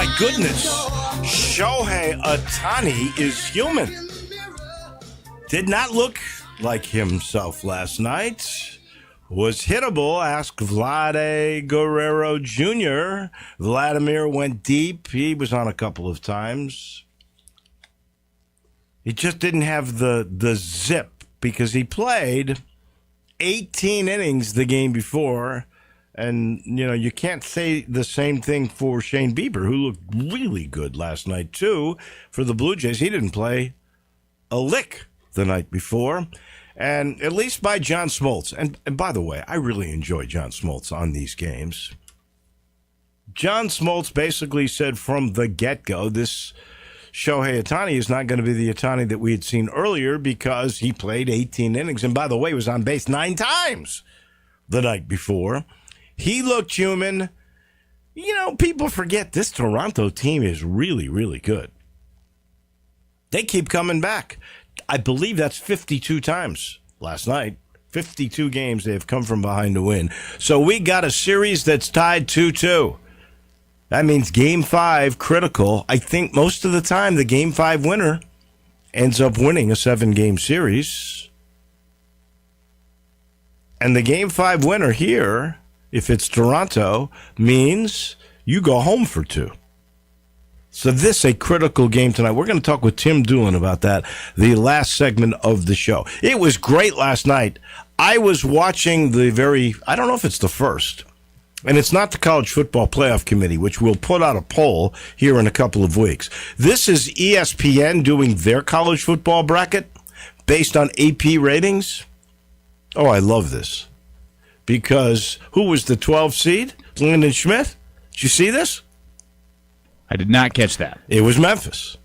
my goodness. Shohei Ohtani is human. Did not look like himself last night. Was hittable. Ask Vlade Guerrero Jr. Vladimir went deep. He was on a couple of times. He just didn't have the zip because he played 18 innings the game before. And, you know, you can't say the same thing for Shane Bieber, who looked really good last night, too, for the Blue Jays. He didn't play a lick the night before. And at least by John Smoltz. And by the way, I really enjoy John Smoltz on these games. John Smoltz basically said from the get-go, this Shohei Ohtani is not going to be the Ohtani that we had seen earlier because he played 18 innings. And by the way, he was on base 9 times the night before. He looked human. You know, people forget this Toronto team is really, really good. They keep coming back. I believe that's 52 times last night. 52 games they have come from behind to win. So we got a series that's tied 2-2. That means Game 5, critical. I think most of the time the Game 5 winner ends up winning a 7-game series. And the Game 5 winner here, if it's Toronto, means you go home for 2. So this is a critical game tonight. We're going to talk with Tim Doolin about that, the last segment of the show. It was great last night. I was watching I don't know if it's the first, and it's not the College Football Playoff Committee, which will put out a poll here in a couple of weeks. This is ESPN doing their college football bracket based on AP ratings. Oh, I love this. Because who was the 12 seed? Lyndon Schmidt? Did you see this? I did not catch that. It was Memphis.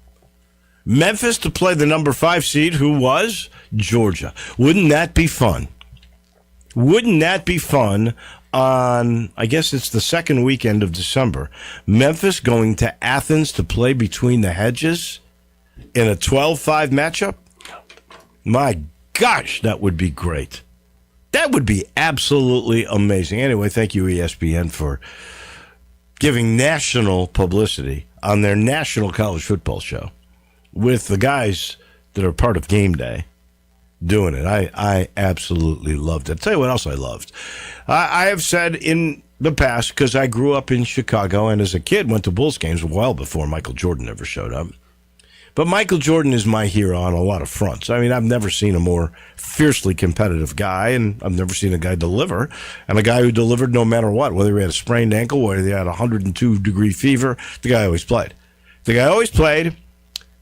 Memphis to play the number 5 seed, who was Georgia. Wouldn't that be fun? Wouldn't that be fun on, I guess it's the second weekend of December, Memphis going to Athens to play between the hedges in a 12-5 matchup? My gosh, that would be great. That would be absolutely amazing. Anyway, thank you, ESPN, for giving national publicity on their national college football show with the guys that are part of Game Day doing it. I absolutely loved it. I'll tell you what else I loved. I have said in the past, because I grew up in Chicago and as a kid went to Bulls games well before Michael Jordan ever showed up. But Michael Jordan is my hero on a lot of fronts. I mean, I've never seen a more fiercely competitive guy, and I've never seen a guy deliver, and a guy who delivered no matter what, whether he had a sprained ankle, whether he had a 102-degree fever, the guy always played. The guy always played,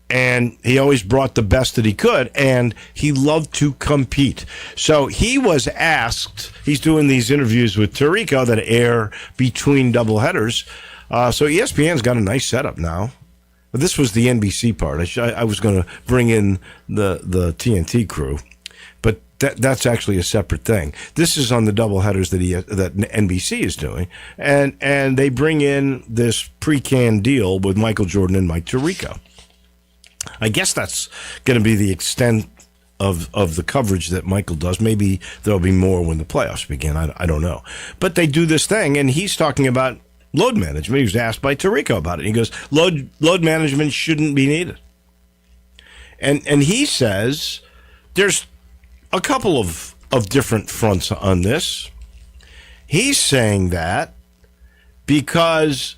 and he always brought the best that he could, and he loved to compete. So he was asked, he's doing these interviews with Tirico that air between doubleheaders, so ESPN's got a nice setup now. This was the NBC part. I was going to bring in the TNT crew, but that's actually a separate thing. This is on the doubleheaders that NBC is doing, and they bring in this pre-canned deal with Michael Jordan and Mike Tirico. I guess that's going to be the extent of the coverage that Michael does. Maybe there'll be more when the playoffs begin. I don't know. But they do this thing, and he's talking about load management. He was asked by Tirico about it. He goes, load management shouldn't be needed. And he says there's a couple of different fronts on this. He's saying that because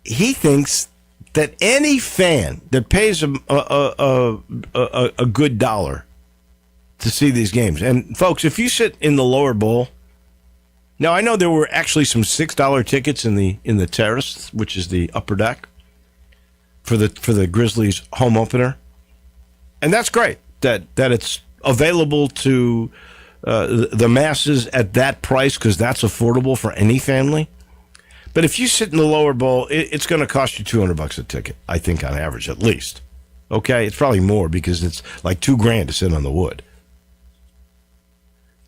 he thinks that any fan that pays a good dollar to see these games, and folks, if you sit in the lower bowl, now, I know there were actually some $6 tickets in the terrace, which is the upper deck, for the Grizzlies home opener, and that's great that it's available to the masses at that price because that's affordable for any family. But if you sit in the lower bowl, it's going to cost you $200 a ticket, I think, on average, at least. Okay, it's probably more because it's like $2,000 to sit on the wood.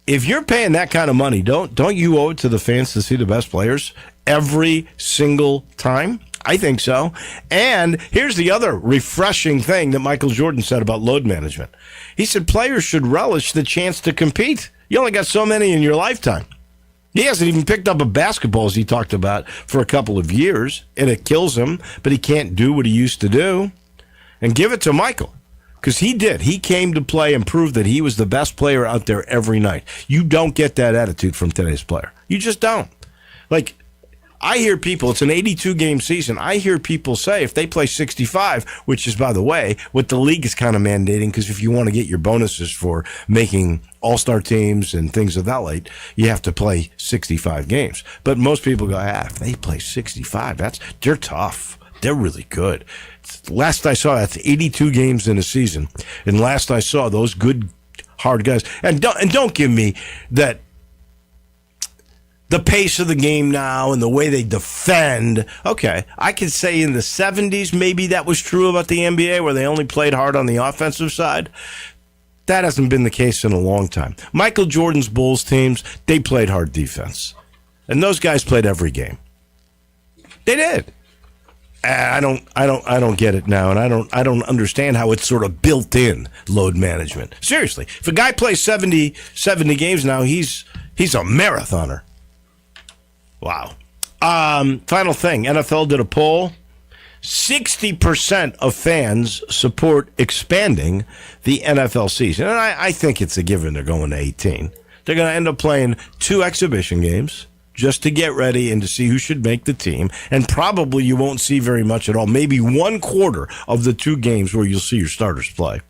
If you're paying that kind of money, don't you owe it to the fans to see the best players every single time? I think so. And here's the other refreshing thing that Michael Jordan said about load management. He said players should relish the chance to compete. You only got so many in your lifetime. He hasn't even picked up a basketball, as he talked about, for a couple of years, and it kills him, but he can't do what he used to do. And give it to Michael, because he did. He came to play and proved that he was the best player out there every night. You don't get that attitude from today's player. You just don't. Like, I hear people, it's an 82-game season. I hear people say if they play 65, which is, by the way, what the league is kind of mandating, because if you want to get your bonuses for making all-star teams and things of that late, you have to play 65 games. But most people go, if they play 65, they're tough. They're really good. Last I saw, that's 82 games in a season. And last I saw, those good, hard guys. And don't give me that the pace of the game now and the way they defend. Okay, I could say in the 70s, maybe that was true about the NBA, where they only played hard on the offensive side. That hasn't been the case in a long time. Michael Jordan's Bulls teams, they played hard defense. And those guys played every game. They did. I don't get it now, and I don't understand how it's sort of built in load management. Seriously, if a guy plays 70 games now, he's a marathoner. Wow. Final thing, NFL did a poll. 60% of fans support expanding the NFL season, and I think it's a given they're going to 18. They're going to end up playing 2 exhibition games just to get ready and to see who should make the team. And probably you won't see very much at all. Maybe 1/4 of the 2 games where you'll see your starters play.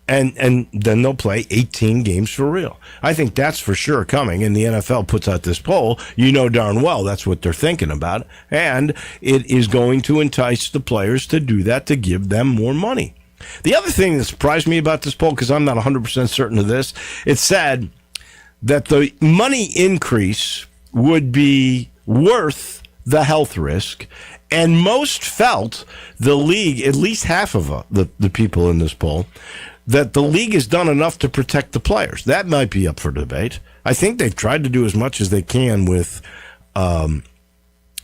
And then they'll play 18 games for real. I think that's for sure coming. And the NFL puts out this poll. You know darn well that's what they're thinking about. And it is going to entice the players to do that, to give them more money. The other thing that surprised me about this poll, because I'm not 100% certain of this, it said that the money increase would be worth the health risk, and most felt the league, at least half of the people in this poll, that the league has done enough to protect the players. That might be up for debate. I think they've tried to do as much as they can with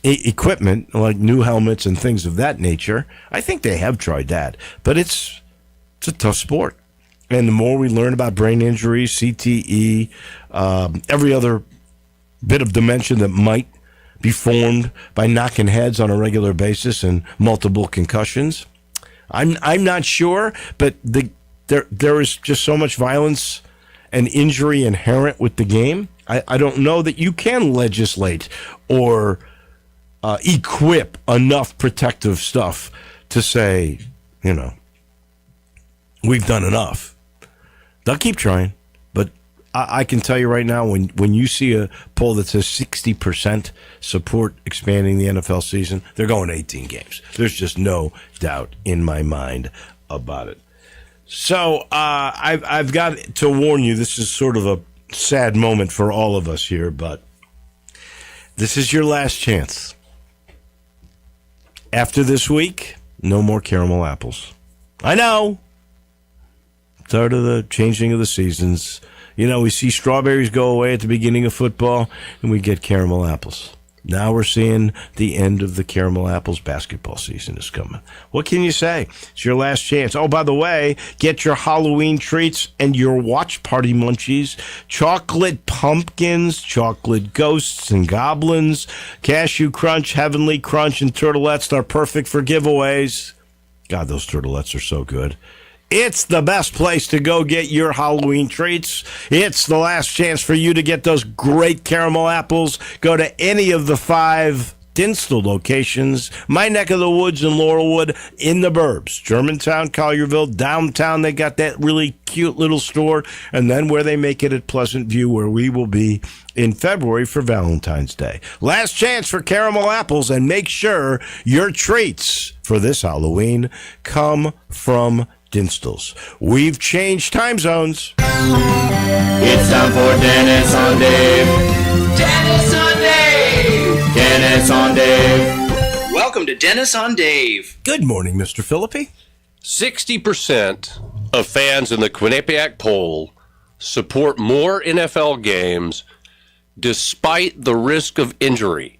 equipment, like new helmets and things of that nature. I think they have tried that, but it's a tough sport. And the more we learn about brain injuries, CTE, every other bit of dementia that might be formed by knocking heads on a regular basis and multiple concussions, I'm not sure, but there is just so much violence and injury inherent with the game. I don't know that you can legislate or equip enough protective stuff to say, we've done enough. They'll keep trying, but I can tell you right now, when you see a poll that says 60% support expanding the NFL season, they're going to 18 games. There's just no doubt in my mind about it. So I've got to warn you, this is sort of a sad moment for all of us here, but this is your last chance. After this week, no more caramel apples. I know. Start of the changing of the seasons. We see strawberries go away at the beginning of football, and we get caramel apples. Now we're seeing the end of the caramel apples. Basketball season is coming. What can you say? It's your last chance. Oh, by the way, get your Halloween treats and your watch party munchies. Chocolate pumpkins, chocolate ghosts and goblins, Cashew Crunch, Heavenly Crunch, and Turtlettes are perfect for giveaways. God, those Turtlettes are so good. It's the best place to go get your Halloween treats. It's the last chance for you to get those great caramel apples. Go to any of the 5 Dinstall locations, my neck of the woods in Laurelwood, in the burbs, Germantown, Collierville, downtown. They got that really cute little store, and then where they make it at Pleasant View, where we will be in February for Valentine's Day. Last chance for caramel apples, and make sure your treats for this Halloween come from Dinstall's. We've changed time zones. It's time for Dennis on Dave. Dennis on Dave. Dennis on Dave. Welcome to Dennis on Dave. Good morning, Mr. Philippi. 60% of fans in the Quinnipiac poll support more NFL games despite the risk of injury.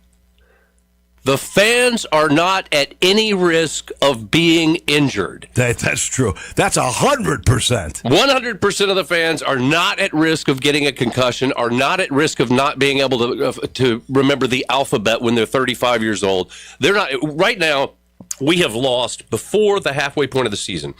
The fans are not at any risk of being injured. That's true. That's 100%. 100% of the fans are not at risk of getting a concussion, are not at risk of not being able to remember the alphabet when they're 35 years old. They're not. Right now, we have lost before the halfway point of the season.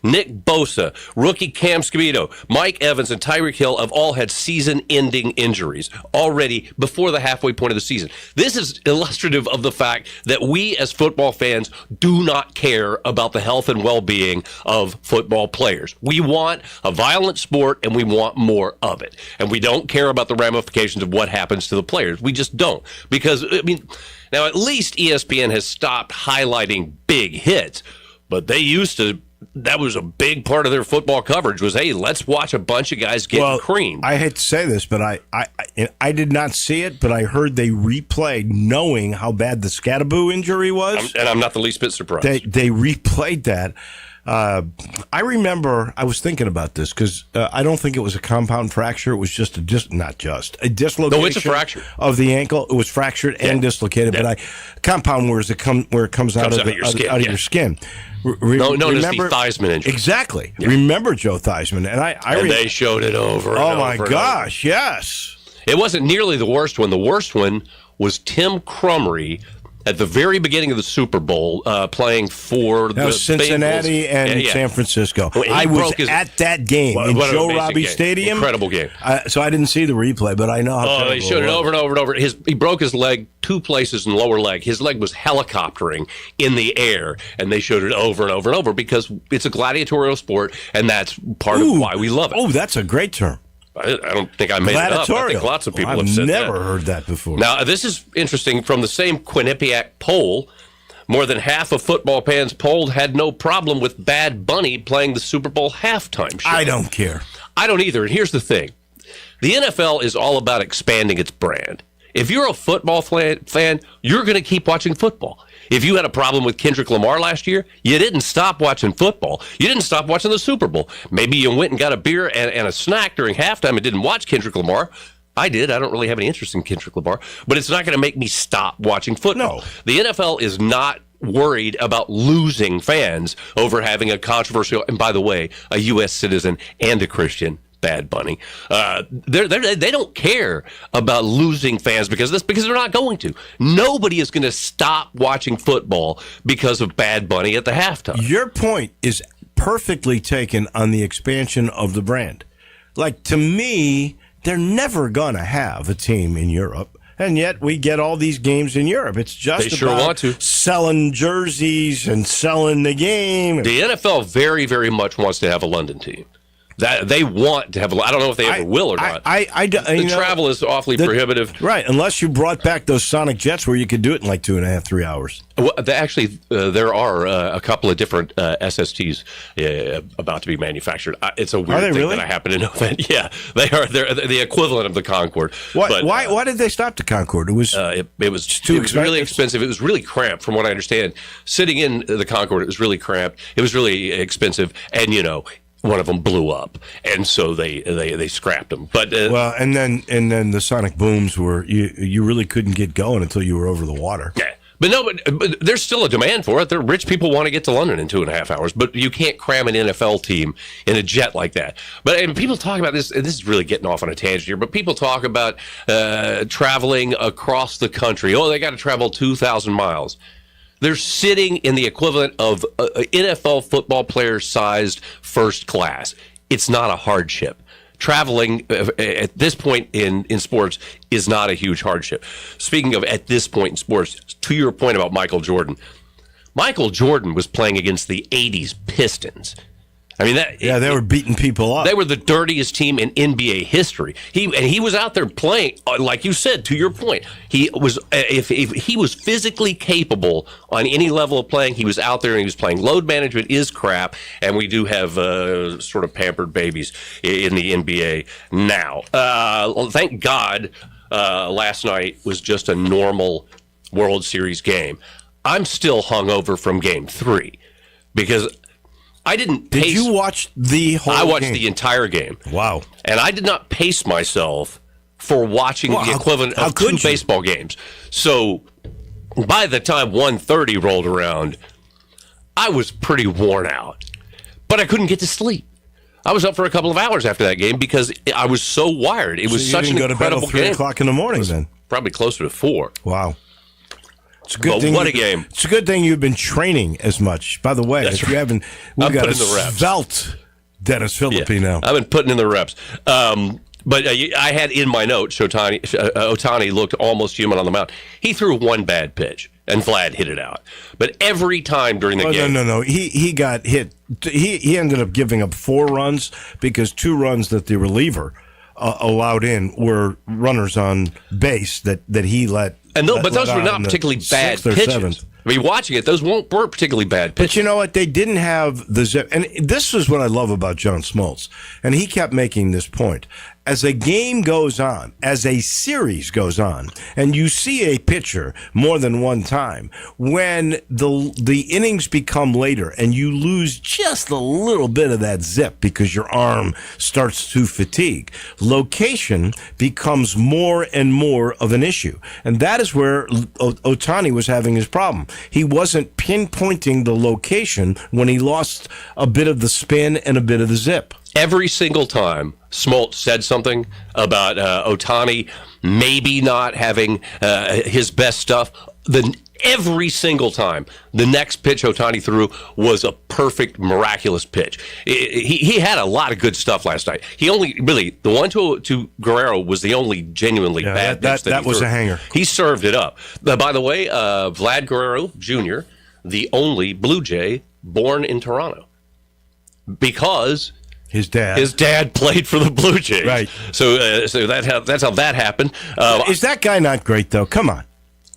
Nick Bosa, rookie Cam Scavito, Mike Evans, and Tyreek Hill have all had season-ending injuries already before the halfway point of the season. This is illustrative of the fact that we as football fans do not care about the health and well-being of football players. We want a violent sport, and we want more of it. And we don't care about the ramifications of what happens to the players. We just don't. Because, I mean, now at least ESPN has stopped highlighting big hits, but they used to. That was a big part of their football coverage was, hey, let's watch a bunch of guys getting creamed. I hate to say this, but I did not see it, but I heard they replayed knowing how bad the Scadaboo injury was. And I'm not the least bit surprised. They replayed that. I remember I was thinking about this because I don't think it was a compound fracture. It was just a dislocation. No, it's a fracture of the ankle. It was fractured and dislocated. But compound where it comes out of your skin. Known as the Theismann injury. Exactly. Yeah. Remember Joe Theismann, and they showed it over. And oh my gosh! Yes. It wasn't nearly the worst one. The worst one was Tim Crumry at the very beginning of the Super Bowl, playing for the Cincinnati and San Francisco. Well, I was at that game in Joe Robbie Stadium. Incredible game. So I didn't see the replay, but I know how. They showed it over and over and over. He broke his leg 2 places in the lower leg. His leg was helicoptering in the air, and they showed it over and over and over because it's a gladiatorial sport, and that's part of why we love it. Oh, that's a great term. I don't think I made it up. I think lots of people have said that. I've never heard that before. Now, this is interesting. From the same Quinnipiac poll, more than half of football fans polled had no problem with Bad Bunny playing the Super Bowl halftime show. I don't care. I don't either. And here's the thing. The NFL is all about expanding its brand. If you're a football fan, you're going to keep watching football. If you had a problem with Kendrick Lamar last year, you didn't stop watching football. You didn't stop watching the Super Bowl. Maybe you went and got a beer and a snack during halftime and didn't watch Kendrick Lamar. I did. I don't really have any interest in Kendrick Lamar, but it's not going to make me stop watching football. No. The NFL is not worried about losing fans over having a controversial, and by the way, a U.S. citizen and a Christian, Bad Bunny. They don't care about losing fans because they're not going to. Nobody is going to stop watching football because of Bad Bunny at the halftime. Your point is perfectly taken on the expansion of the brand. Like, to me, they're never going to have a team in Europe. And yet we get all these games in Europe. It's just about selling jerseys and selling the game. The NFL very, very much wants to have a London team. That they want to have. I don't know if they ever will or not. The travel is awfully prohibitive, right? Unless you brought back those Sonic jets where you could do it in like 2.5, 3 hours. Well, there are a couple of different SSTs about to be manufactured. It's a weird thing really? that I happen to know that. Yeah, they are. They're the equivalent of the Concorde. Why did they stop the Concorde? It was too really expensive. It was really cramped, from what I understand. Sitting in the Concorde, it was really cramped. It was really expensive, and one of them blew up, and so they scrapped them. But and then the sonic booms were you really couldn't get going until you were over the water. Yeah, but there's still a demand for it. There, rich people want to get to London in 2.5 hours, but you can't cram an NFL team in a jet like that. And people talk about this, and this is really getting off on a tangent here. But people talk about traveling across the country. Oh, they got to travel 2,000 miles. They're sitting in the equivalent of NFL football player-sized first class. It's not a hardship. Traveling at this point in sports is not a huge hardship. Speaking of at this point in sports, to your point about Michael Jordan was playing against the 80s Pistons. I mean, they were beating people up. They were the dirtiest team in NBA history. He was out there playing, like you said, to your point. He was if he was physically capable on any level of playing, he was out there and he was playing. Load management is crap, and we do have sort of pampered babies in the NBA now. Thank God, last night was just a normal World Series game. I'm still hungover from Game 3 because I didn't pace. Did you watch the whole game? I watched the entire game. Wow. And I did not pace myself for watching the equivalent of 2 baseball games. So by the time 1:30 rolled around, I was pretty worn out, but I couldn't get to sleep. I was up for a couple of hours after that game because I was so wired. It was such an incredible go to bed at 3 o'clock in the morning then. Probably closer to 4. Wow. It's a good But thing. what a game. It's a good thing you've been training as much. By the way, That's if you right. haven't, we've I'm got a putting the reps. svelte Dennis Philippi now. I've been putting in the reps. But I had in my notes, Ohtani looked almost human on the mound. He threw one bad pitch, and Vlad hit it out. But every time during the game... No. He got hit. He ended up giving up 4 runs because 2 runs that the reliever allowed in were runners on base that he let. But those were not particularly bad pitches. I mean, watching it, those weren't particularly bad pitches. But you know what? They didn't have the zip. And this is what I love about John Smoltz. And he kept making this point. As a game goes on, as a series goes on, and you see a pitcher more than one time, when the innings become later and you lose just a little bit of that zip because your arm starts to fatigue, location becomes more and more of an issue. And that is where Ohtani was having his problem. He wasn't pinpointing the location when he lost a bit of the spin and a bit of the zip. Every single time Smoltz said something about Ohtani maybe not having his best stuff, then every single time the next pitch Ohtani threw was a perfect, miraculous pitch. He had a lot of good stuff last night. He only really the one to Guerrero was the only genuinely bad pitch that was threw. a hanger. He served it up. By the way, Vlad Guerrero Jr., the only Blue Jay born in Toronto, because his dad played for the Blue Jays. Right. So that's how that happened. Is that guy not great though? Come on.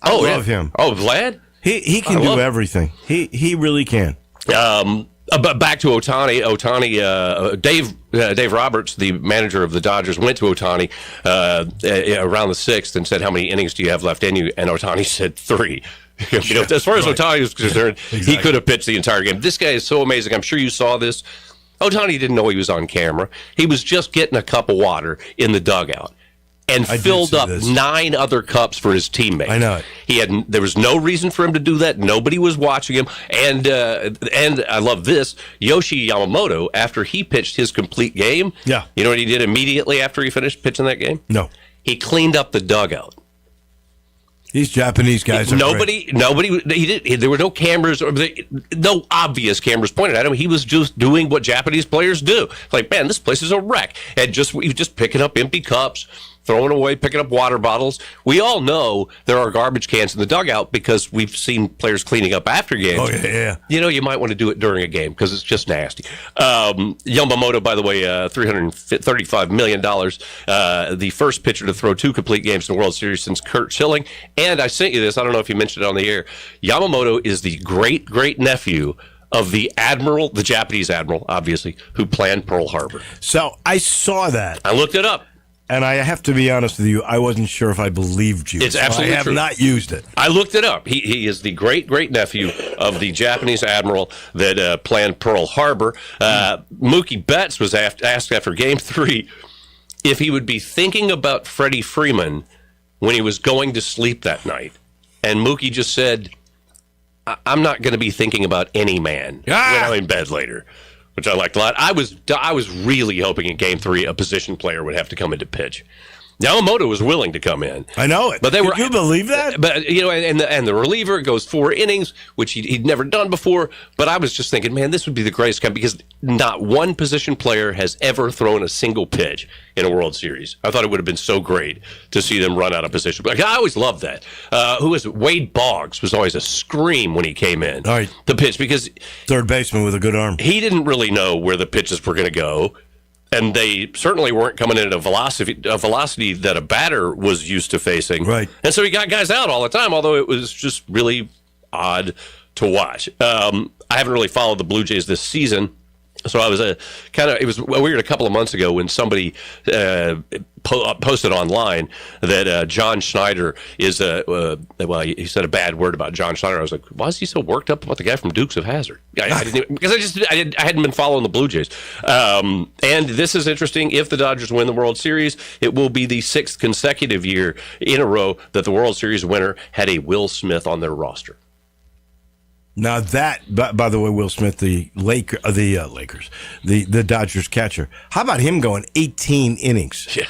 I love him. Oh, Vlad? He can do everything. He really can. But back to Ohtani. Dave Roberts, the manager of the Dodgers, went to Ohtani around the 6th and said, "How many innings do you have left in you?" And Ohtani said 3. As far as Ohtani was concerned, exactly. He could have pitched the entire game. This guy is so amazing. I'm sure you saw this. Ohtani didn't know he was on camera. He was just getting a cup of water in the dugout and filled up 9 other cups for his teammates. I know it. There was no reason for him to do that. Nobody was watching him. And I love this. Yoshi Yamamoto, after he pitched his complete game, you know what he did immediately after he finished pitching that game? No. He cleaned up the dugout. These Japanese guys are great. There were no cameras or no obvious cameras pointed at him. He was just doing what Japanese players do. Like, man, this place is a wreck. And he was just picking up empty cups, throwing away, picking up water bottles. We all know there are garbage cans in the dugout because we've seen players cleaning up after games. Oh, yeah. You might want to do it during a game because it's just nasty. Yamamoto, by the way, $335 million, the first pitcher to throw 2 complete games in the World Series since Kurt Schilling. And I sent you this. I don't know if you mentioned it on the air. Yamamoto is the great-great-nephew of the admiral, the Japanese admiral, obviously, who planned Pearl Harbor. So I saw that. I looked it up. And I have to be honest with you, I wasn't sure if I believed you. It's absolutely true. I have not used it. I looked it up. He is the great-great-nephew of the Japanese admiral that planned Pearl Harbor. Mookie Betts was asked after Game 3 if he would be thinking about Freddie Freeman when he was going to sleep that night. And Mookie just said, I'm not going to be thinking about any man when I'm in bed later. Which I liked a lot. I was really hoping in Game 3 a position player would have to come into pitch. Yamamoto was willing to come in. I know it. But Could you believe that? But and the reliever goes 4 innings, which he'd never done before. But I was just thinking, man, this would be the greatest time because not one position player has ever thrown a single pitch in a World Series. I thought it would have been so great to see them run out of position. But I always loved that. Who was it? Wade Boggs was always a scream when he came in to pitch because third baseman with a good arm. He didn't really know where the pitches were going to go. And they certainly weren't coming in at a velocity that a batter was used to facing. Right. And so he got guys out all the time, although it was just really odd to watch. I haven't really followed the Blue Jays this season. So I was it was weird a couple of months ago when somebody posted online that John Schneider is he said a bad word about John Schneider. I was like, why is he so worked up about the guy from Dukes of Hazzard? I didn't even, because I hadn't been following the Blue Jays. And this is interesting. If the Dodgers win the World Series, it will be the 6th consecutive year in a row that the World Series winner had a Will Smith on their roster. Now that, by the way, Will Smith, the Lakers, the Dodgers catcher. How about him going 18 innings? Yeah,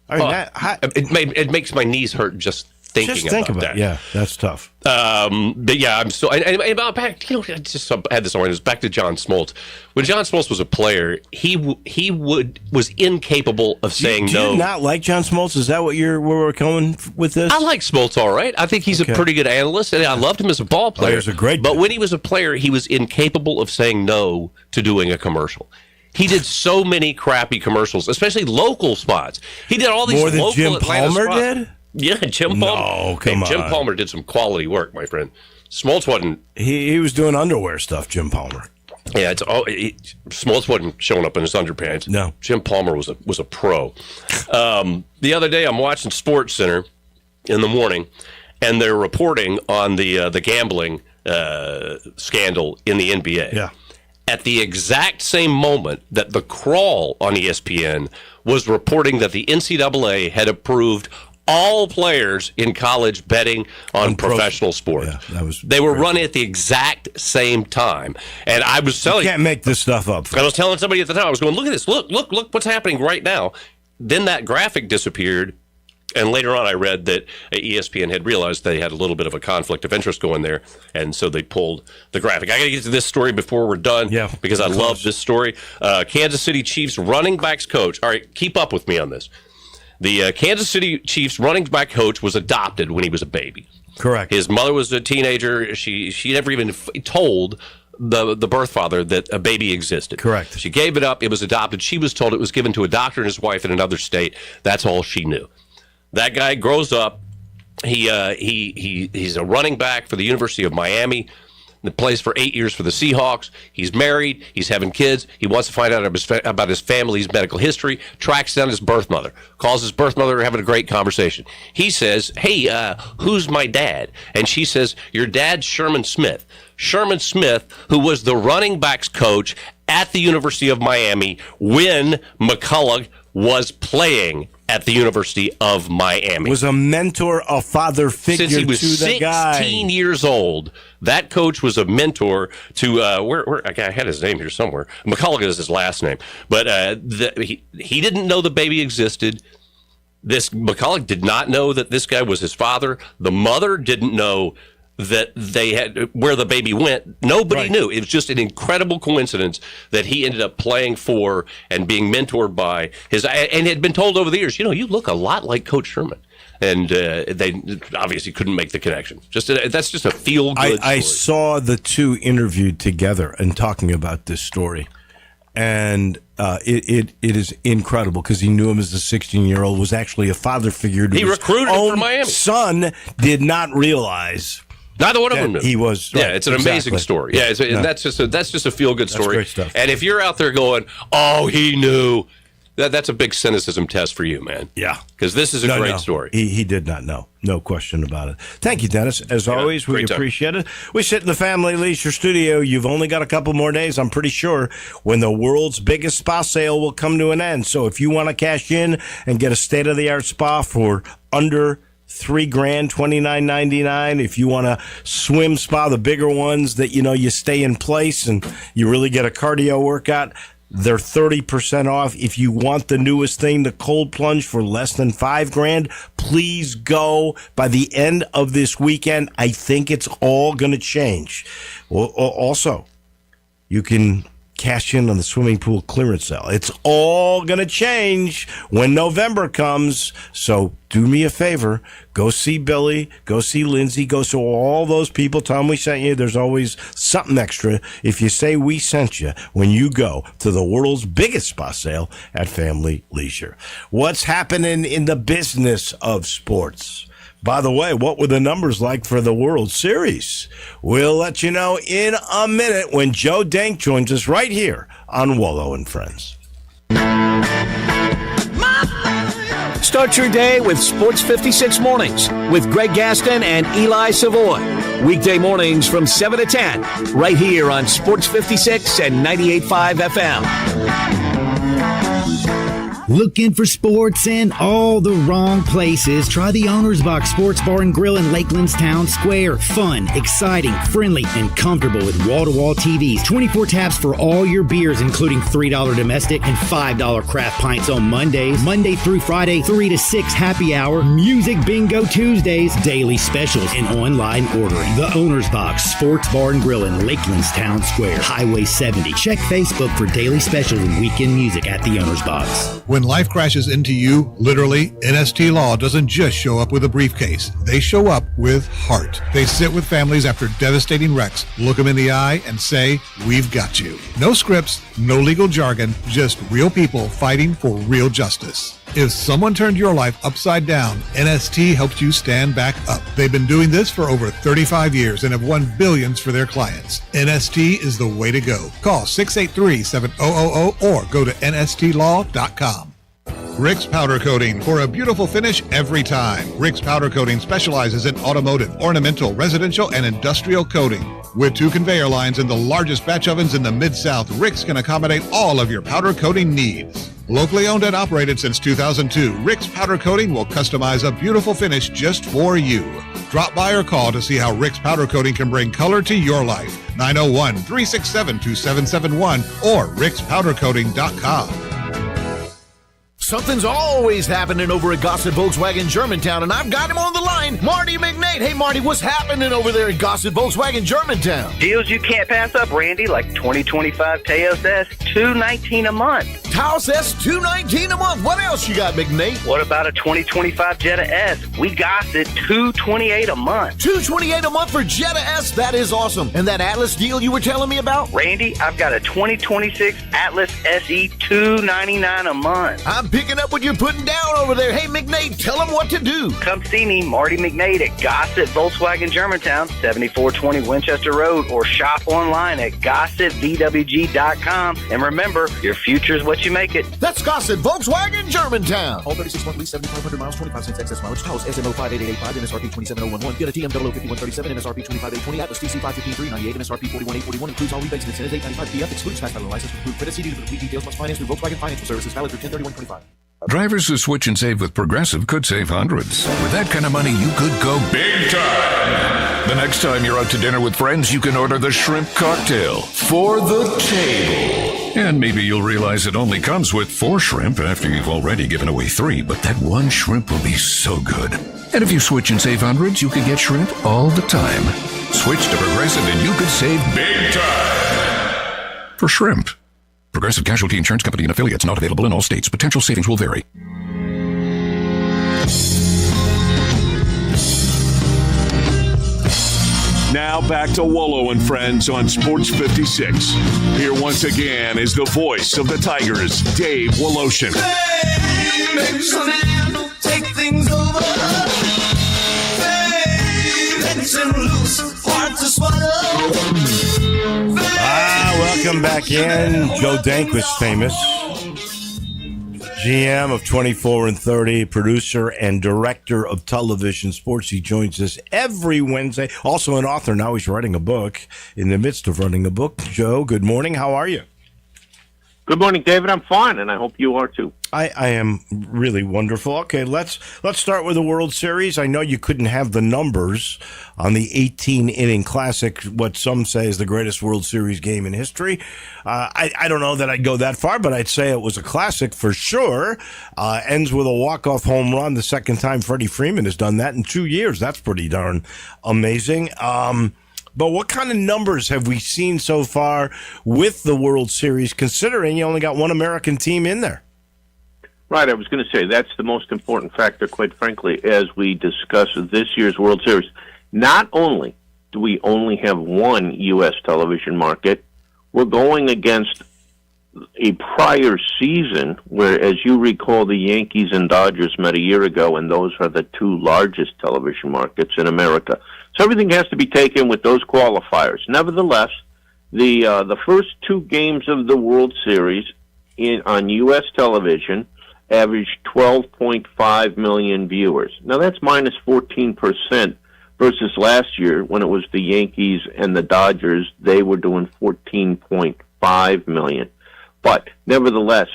I mean, it makes my knees hurt just thinking about that. Yeah, that's tough. But yeah, I'm still. And about back, I just had this on. It was back to John Smoltz. When John Smoltz was a player, he was incapable of saying no. Do you not like John Smoltz? Is that what where we're going with this? I like Smoltz, all right. I think he's a pretty good analyst, and I loved him as a ball player. He was a great. But when he was a player, he was incapable of saying no to doing a commercial. He did so many crappy commercials, especially local spots. He did all these more than local Jim Atlanta Palmer spots. did. Yeah, Jim Palmer. No, come on. Jim Palmer did some quality work, my friend. Smoltz wasn't. He was doing underwear stuff, Jim Palmer. Yeah, Smoltz wasn't showing up in his underpants. No, Jim Palmer was a pro. The other day, I'm watching Sports Center in the morning, and they're reporting on the gambling scandal in the NBA. Yeah. At the exact same moment that the Crawl on ESPN was reporting that the NCAA had approved all players in college betting on professional sports. Yeah, they were running at the exact same time. And I was telling you can't make this stuff up. I was telling somebody at the time, I was going, look at this. Look what's happening right now. Then that graphic disappeared. And later on, I read that ESPN had realized they had a little bit of a conflict of interest going there, and so they pulled the graphic. I got to get to this story before we're done, because I love this story. Kansas City Chiefs running backs coach. All right, keep up with me on this. The Kansas City Chiefs running back coach was adopted when he was a baby. Correct. His mother was a teenager. She never even told the birth father that a baby existed. Correct. She gave it up. It was adopted. She was told it was given to a doctor and his wife in another state. That's all she knew. That guy grows up. He's a running back for the University of Miami. That plays for 8 years for the Seahawks. He's married. He's having kids. He wants to find out about his family's medical history. Tracks down his birth mother. Calls his birth mother, having a great conversation. He says, "Hey, who's my dad?" And she says, "Your dad's Sherman Smith." Sherman Smith, who was the running backs coach at the University of Miami when McCullough was playing at the University of Miami. Was a mentor, a father figure since he was to the guy. 16 years old. That coach was a mentor to where I had his name here somewhere. McCullough is his last name, but he didn't know the baby existed. This McCullough did not know that this guy was his father. The mother didn't know that they had where the baby went. Nobody knew. It was just an incredible coincidence that he ended up playing for and being mentored by and had been told over the years, you look a lot like Coach Sherman. And they obviously couldn't make the connection. That's just a feel-good story. I saw the two interviewed together and talking about this story. And it is incredible because he knew him as a 16-year-old, was actually a father figure to he his recruited him from Miami. Son did not realize. Neither one of them knew. He was. Yeah, it's an amazing story. Yeah, and that's just a feel-good story. Great stuff. And if you're out there going, "Oh, he knew," that's a big cynicism test for you, man. Yeah, because this is a great story. He did not know. No question about it. Thank you, Dennis. As always, we appreciate it. We sit in the Family Leisure Studio. You've only got a couple more days, I'm pretty sure, when the world's biggest spa sale will come to an end. So if you want to cash in and get a state-of-the-art spa for under $3,000, $29.99. If you want a swim spa, the bigger ones that you stay in place and you really get a cardio workout, they're 30% off. If you want the newest thing, the cold plunge for less than $5,000, please go by the end of this weekend. I think it's all going to change. Also, you can cash in on the swimming pool clearance sale. It's all going to change when November comes. So do me a favor. Go see Billy. Go see Lindsay. Go see all those people. Tell them we sent you. There's always something extra if you say we sent you when you go to the world's biggest spa sale at Family Leisure. What's happening in the business of sports? By the way, what were the numbers like for the World Series? We'll let you know in a minute when Joe Dank joins us right here on Wolo and Friends. Start your day with Sports 56 Mornings with Greg Gaston and Eli Savoy. Weekday mornings from 7 to 10, right here on Sports 56 and 98.5 FM. Looking for sports in all the wrong places? Try the Owner's Box Sports Bar and Grill in Lakeland's Town Square. Fun, exciting, friendly, and comfortable with wall-to-wall TVs. 24 taps for all your beers, including $3 domestic and $5 craft pints on Mondays. Monday through Friday, 3 to 6 happy hour. Music bingo Tuesdays. Daily specials and online ordering. The Owner's Box Sports Bar and Grill in Lakeland's Town Square. Highway 70. Check Facebook for daily specials and weekend music at the Owner's Box. When life crashes into you, literally, NST Law doesn't just show up with a briefcase. They show up with heart. They sit with families after devastating wrecks, look them in the eye, and say, "We've got you." No scripts, no legal jargon, just real people fighting for real justice. If someone turned your life upside down, NST helps you stand back up. They've been doing this for over 35 years and have won billions for their clients. NST is the way to go. Call 683-7000 or go to nstlaw.com. Rick's Powder Coating for a beautiful finish every time. Rick's Powder Coating specializes in automotive, ornamental, residential, and industrial coating. With 2 conveyor lines and the largest batch ovens in the Mid-South, Rick's can accommodate all of your powder coating needs. Locally owned and operated since 2002, Rick's Powder Coating will customize a beautiful finish just for you. Drop by or call to see how Rick's Powder Coating can bring color to your life. 901-367-2771 or rickspowdercoating.com. Something's always happening over at Gossett Volkswagen Germantown, and I've got him on the line, Marty McNate. Hey, Marty, what's happening over there at Gossett Volkswagen Germantown? Deals you can't pass up, Randy, like 2025 Taos S, $219 a month. Taos S, $219 a month. What else you got, McNate? What about a 2025 Jetta S? We Gossett, $228 a month. $228 a month for Jetta S? That is awesome. And that Atlas deal you were telling me about? Randy, I've got a 2026 Atlas SE, $299 a month. I'm picking up what you're putting down over there. Hey, McNate, tell them what to do. Come see me, Marty McNate, at Gossett Volkswagen Germantown, 7420 Winchester Road, or shop online at GossettVWG.com. And remember, your future is what you make it. That's Gossett Volkswagen Germantown. All 36-month lease, 7,500 miles, 25 cents excess mileage. Taos SMO 58885, MSRP 27011. Get a TM 005137, MSRP 25820. Atlas TC 515,398, MSRP 41841. Includes all rebates and incentives, 895 PF. Excludes fast title license. Include credit CD for complete details. Must finance through Volkswagen Financial Services. Valid through 10/31/25. Drivers who switch and save with Progressive could save hundreds. With that kind of money, you could go big time. The next time you're out to dinner with friends, you can order the shrimp cocktail for the table. And maybe you'll realize it only comes with 4 shrimp after you've already given away 3, but that one shrimp will be so good. And if you switch and save hundreds, you could get shrimp all the time. Switch to Progressive and you could save big time. For shrimp. Progressive Casualty Insurance Company and affiliates, not available in all states. Potential savings will vary. Now back to Wolo and Friends on Sports 56. Here once again is the voice of the Tigers, Dave Woloshin. Baby, slow down, don't take things over. Let's loose, hard to swallow. Welcome back in. Joe Dank was famous. GM of 24 and 30, producer and director of television sports. He joins us every Wednesday. Also an author. Now he's writing a book. In the midst of writing a book. Joe, good morning. How are you? Good morning, David. I'm fine, and I hope you are too. I am really wonderful. Okay, let's start with the World Series. I know you couldn't have the numbers on the 18-inning classic, what some say is the greatest World Series game in history. I don't know that I'd go that far, but I'd say it was a classic for sure. Ends with a walk-off home run, the second time Freddie Freeman has done that in 2 years. That's pretty darn amazing. But what kind of numbers have we seen so far with the World Series, considering you only got one American team in there? Right, I was going to say that's the most important factor, quite frankly, as we discuss this year's World Series. Not only do we only have one U.S. television market, we're going against a prior season where, as you recall, the Yankees and Dodgers met a year ago, and those are the two largest television markets in America. So everything has to be taken with those qualifiers. Nevertheless, the first two games of the World Series on U.S. television averaged 12.5 million viewers. Now, that's minus 14% versus last year when it was the Yankees and the Dodgers. They were doing 14.5 million. But nevertheless,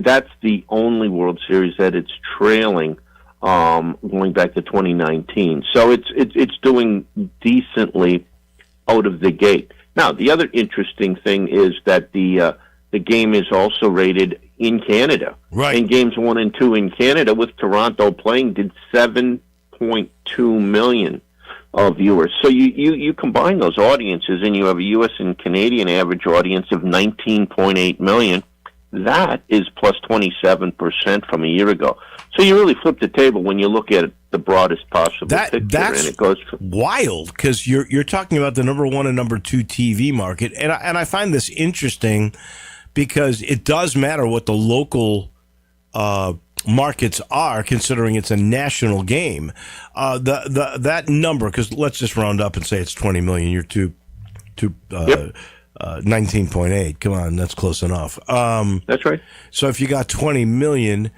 that's the only World Series that it's trailing going back to 2019. So it's doing decently out of the gate. Now, the other interesting thing is that the game is also rated in Canada. Right. And games 1 and 2 in Canada, with Toronto playing, did 7.2 million viewers. So you combine those audiences, and you have a U.S. and Canadian average audience of 19.8 million. That is plus 27% from a year ago. So you really flip the table when you look at the broadest possible picture. That's and it goes wild, because you're talking about the number 1 and number 2 TV market, and I find this interesting because it does matter what the local markets are, considering it's a national game. That number, because let's just round up and say it's 20 million. You're 19.8. Come on, that's close enough. That's right. So if you got 20 million,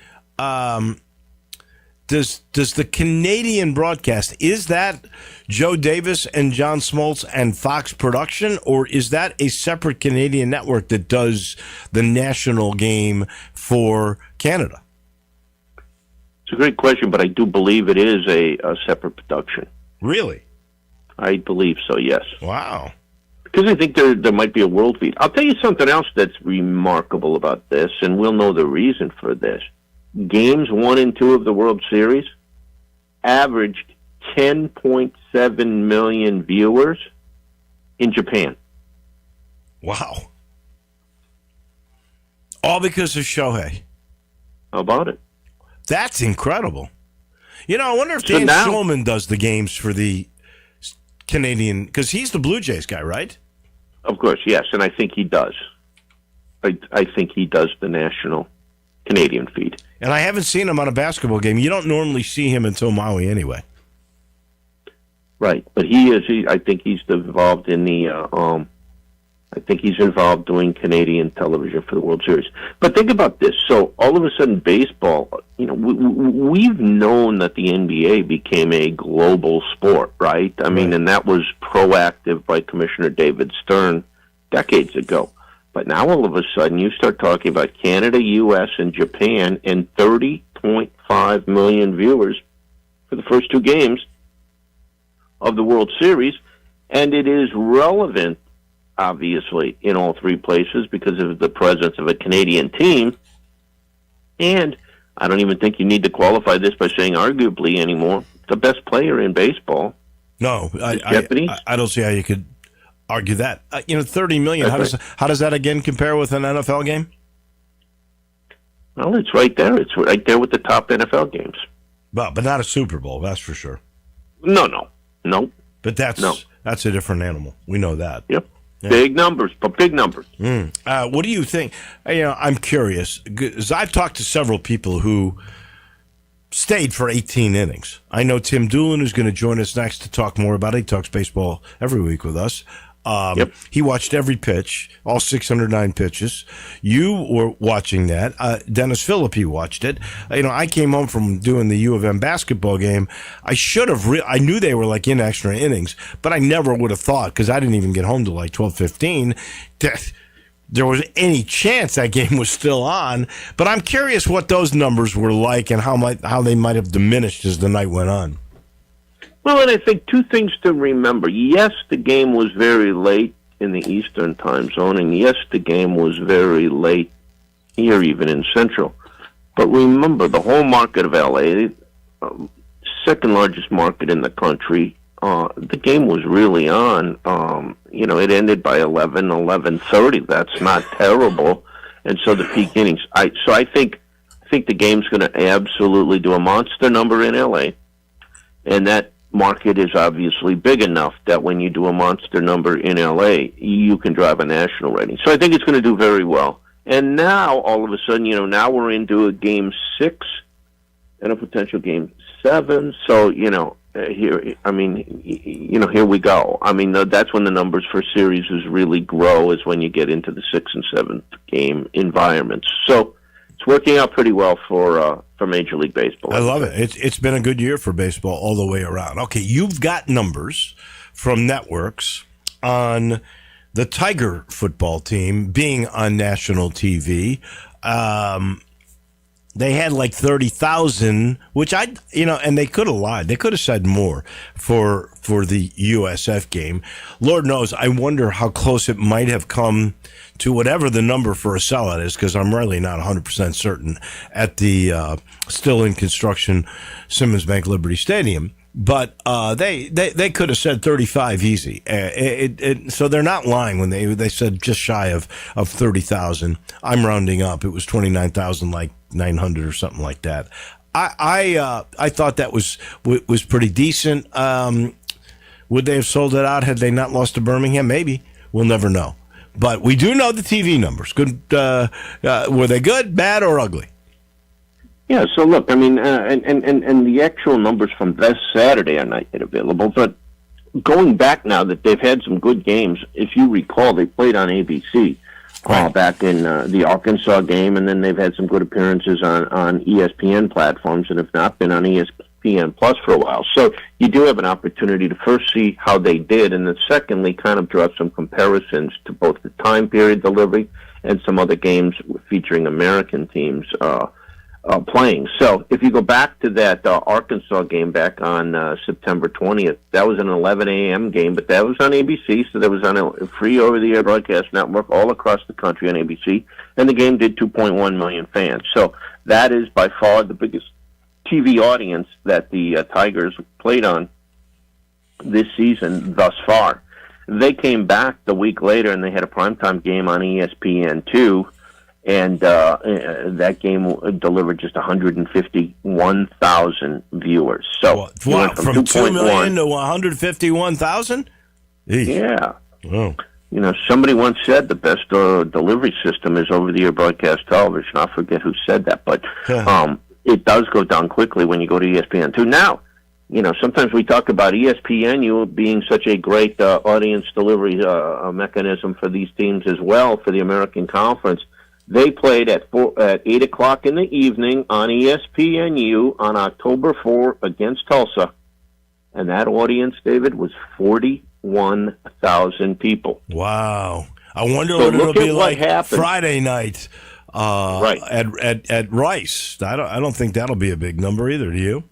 does the Canadian broadcast, is that Joe Davis and John Smoltz and Fox production, or is that a separate Canadian network that does the national game for Canada? It's a great question, but I do believe it is a separate production. Really? I believe so, yes. Wow. Because I think there might be a world feed. I'll tell you something else that's remarkable about this, and we'll know the reason for this. Games 1 and 2 of the World Series averaged 10.7 million viewers in Japan. Wow. All because of Shohei. How about it? That's incredible. You know, I wonder if Dan Shulman does the games for the Canadian, because he's the Blue Jays guy, right? Of course, yes, and I think he does. I think he does the national Canadian feed. And I haven't seen him on a basketball game. You don't normally see him until Maui anyway. Right, but he is. I think he's involved in the. I think he's involved doing Canadian television for the World Series. But think about this. So all of a sudden, baseball. You know, we've known that the NBA became a global sport, right? I mean, and that was proactive by Commissioner David Stern decades ago. But now all of a sudden, you start talking about Canada, U.S., and Japan, and 30.5 million viewers for the first two games of the World Series, and it is relevant, obviously, in all three places because of the presence of a Canadian team. And I don't even think you need to qualify this by saying arguably anymore. The best player in baseball. No, I don't see how you could argue that. 30 million. How does that again compare with an NFL game? Well, it's right there. It's right there with the top NFL games. But not a Super Bowl, that's for sure. No. But that's a different animal. We know that. Yep. Yeah. Big numbers, but big numbers. What do you think? I'm curious, because I've talked to several people who stayed for 18 innings. I know Tim Doolin, who's going to join us next to talk more about it. He talks baseball every week with us. He watched every pitch, all 609 pitches. You were watching that. Dennis Philippi watched it. I came home from doing the U of M basketball game. I should have. I knew they were like in extra innings, but I never would have thought, because I didn't even get home till like 12:15, that there was any chance that game was still on. But I'm curious what those numbers were like and how they might have diminished as the night went on. Well, and I think two things to remember. Yes, the game was very late in the Eastern time zone, and yes, the game was very late here, even in Central. But remember, the whole market of L.A., second largest market in the country, the game was really on. It ended by 11:30. That's not terrible. And so the peak innings. I think the game's going to absolutely do a monster number in L.A., and that market is obviously big enough that when you do a monster number in LA, you can drive a national rating. So I think it's going to do very well. And now, all of a sudden, now we're into a game 6 and a potential game 7. So, here we go. I mean, that's when the numbers for series really grow, is when you get into the 6th and 7th game environments. So it's working out pretty well for Major League Baseball. I love it. It's been a good year for baseball all the way around. Okay, you've got numbers from networks on the Tiger football team being on national TV. They had like 30,000, which and they could have lied. They could have said more for the USF game. Lord knows, I wonder how close it might have come to whatever the number for a sellout is, because I'm really not 100% certain at the still in construction Simmons Bank Liberty Stadium. But they could have said 35 easy. So they're not lying when they said just shy of 30,000. I'm rounding up. It was 29,000, like 900 or something like that. I thought that was pretty decent. Would they have sold it out had they not lost to Birmingham? Maybe. We'll never know. But we do know the TV numbers. Good. Were they good, bad, or ugly? Yeah, so look, I mean, and the actual numbers from this Saturday are not yet available, but going back now that they've had some good games, if you recall, they played on ABC back in the Arkansas game, and then they've had some good appearances on ESPN platforms and have not been on ESPN Plus for a while. So you do have an opportunity to first see how they did, and then secondly, kind of draw some comparisons to both the time period delivery and some other games featuring American teams playing. So if you go back to that Arkansas game back on September 20th, that was an 11 a.m. game, but that was on ABC, so that was on a free over-the-air broadcast network all across the country on ABC, and the game did 2.1 million fans. So that is by far the biggest TV audience that the Tigers played on this season thus far. They came back the week later, and they had a primetime game on ESPN2, and that game delivered just 151,000 viewers. So from 2 million to 151,000? Yeah. Oh. Somebody once said the best delivery system is over-the-air broadcast television. I forget who said that, but it does go down quickly when you go to ESPN2. Now, sometimes we talk about ESPNU being such a great audience delivery mechanism for these teams as well, for the American Conference. They played at 8 o'clock in the evening on ESPNU on October 4 against Tulsa, and that audience, David, was 41,000 people. Wow! I wonder what it'll be like Friday night right. at Rice. I don't think that'll be a big number either. Do you?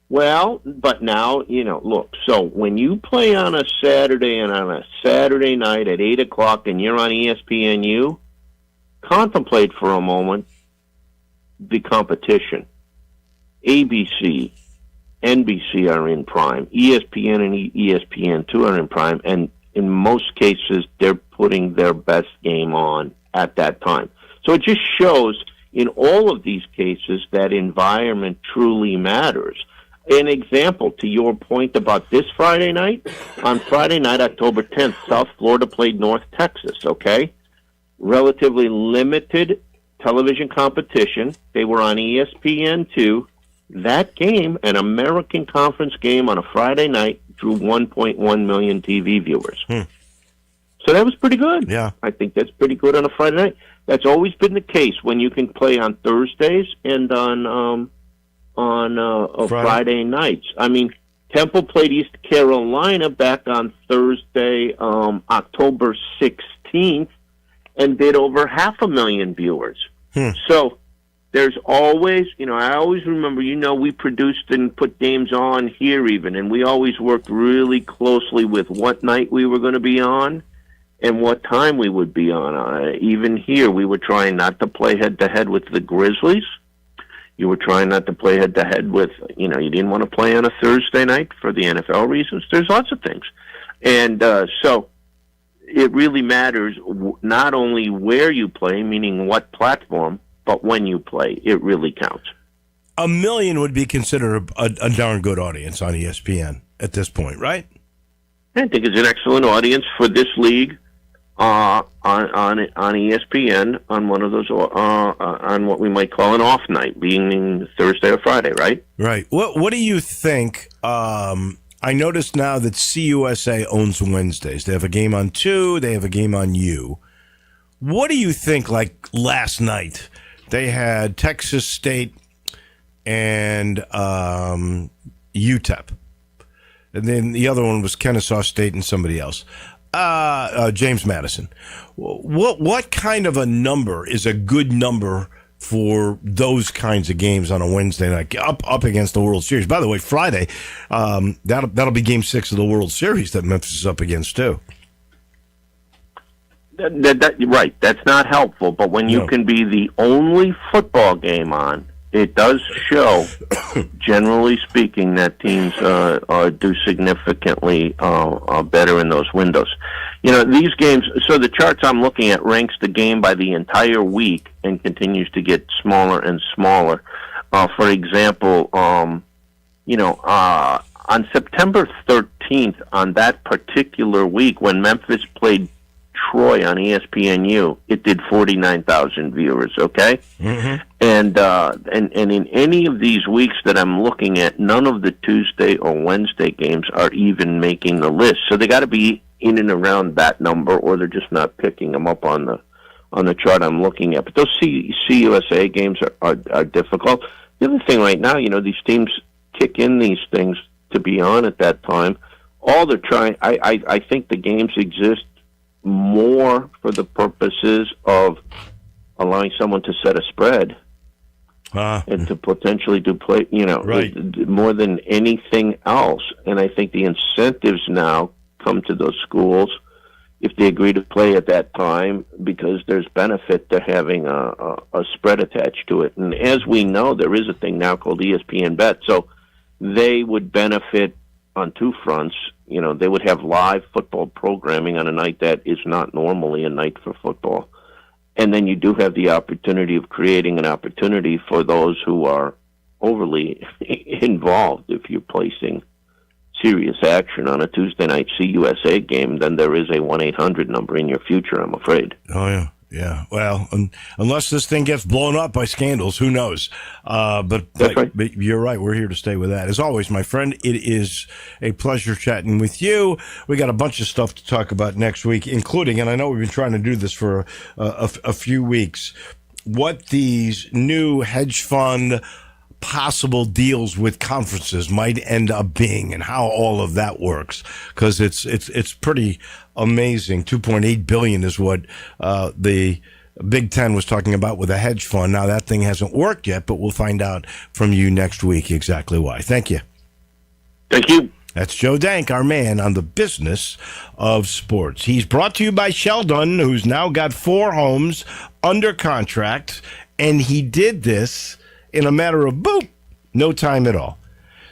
Well, but now, look, so when you play on a Saturday and on a Saturday night at 8 o'clock and you're on ESPNU, contemplate for a moment the competition. ABC, NBC are in prime. ESPN and ESPN2 are in prime. And in most cases, they're putting their best game on at that time. So it just shows in all of these cases that environment truly matters. An example to your point about this Friday night, on Friday night, October 10th, South Florida played North Texas, okay? Relatively limited television competition. They were on ESPN2. That game, an American Conference game on a Friday night, drew 1.1 million TV viewers. So that was pretty good. Yeah. I think that's pretty good on a Friday night. That's always been the case when you can play on Thursdays and on Friday nights. I mean, Temple played East Carolina back on Thursday, October 16th, and did over 500,000 viewers. So there's always, I always remember, we produced and put games on here even, and we always worked really closely with what night we were going to be on and what time we would be on. Even here, we were trying not to play head-to-head with the Grizzlies. You were trying not to play head-to-head with, you didn't want to play on a Thursday night for the NFL reasons. There's lots of things. And so it really matters not only where you play, meaning what platform, but when you play. It really counts. 1 million would be considered a darn good audience on ESPN at this point, right? I think it's an excellent audience for this league. on ESPN on one of those on what we might call an off night, being Thursday or Friday, right? Right. What do you think? I noticed now that CUSA owns Wednesdays. They have a game on 2. They have a game on U. What do you think? Like last night, they had Texas State and UTEP, and then the other one was Kennesaw State and somebody else. James Madison. What kind of a number is a good number for those kinds of games on a Wednesday night up against the World Series? By the way, Friday, that'll be Game 6 of the World Series that Memphis is up against too. Right. That's not helpful. But when you can be the only football game on, it does show, generally speaking, that teams do significantly better in those windows. You know, these games, so the charts I'm looking at ranks the game by the entire week and continues to get smaller and smaller. For example, on September 13th, on that particular week, when Memphis played Troy on ESPNU, it did 49,000 viewers, okay? Mm-hmm. And in any of these weeks that I'm looking at, none of the Tuesday or Wednesday games are even making the list. So they got to be in and around that number, or they're just not picking them up on the chart I'm looking at. But those CUSA games are difficult. The other thing right now, these teams kick in these things to be on at that time. All they're trying, I think the games exist more for the purposes of allowing someone to set a spread and to potentially do play, right, more than anything else. And I think the incentives now come to those schools if they agree to play at that time, because there's benefit to having a spread attached to it. And as we know, there is a thing now called ESPN Bet, so they would benefit on two fronts. They would have live football programming on a night that is not normally a night for football. And then you do have the opportunity of creating an opportunity for those who are overly involved. If you're placing serious action on a Tuesday night CUSA game, then there is a 1-800 number in your future, I'm afraid. Oh, yeah. Yeah, well, unless this thing gets blown up by scandals, who knows? But you're right. We're here to stay with that. As always, my friend, it is a pleasure chatting with you. We got a bunch of stuff to talk about next week, including, and I know we've been trying to do this for a few weeks, what these new hedge fund possible deals with conferences might end up being and how all of that works, because it's pretty amazing. $2.8 billion is what the Big Ten was talking about with a hedge fund. Now that thing hasn't worked yet, but we'll find out from you next week exactly why. Thank you. Thank you. That's Joe Dank, our man on the business of sports. He's brought to you by Sheldon, who's now got 4 homes under contract, and he did this in a matter of boop, no time at all.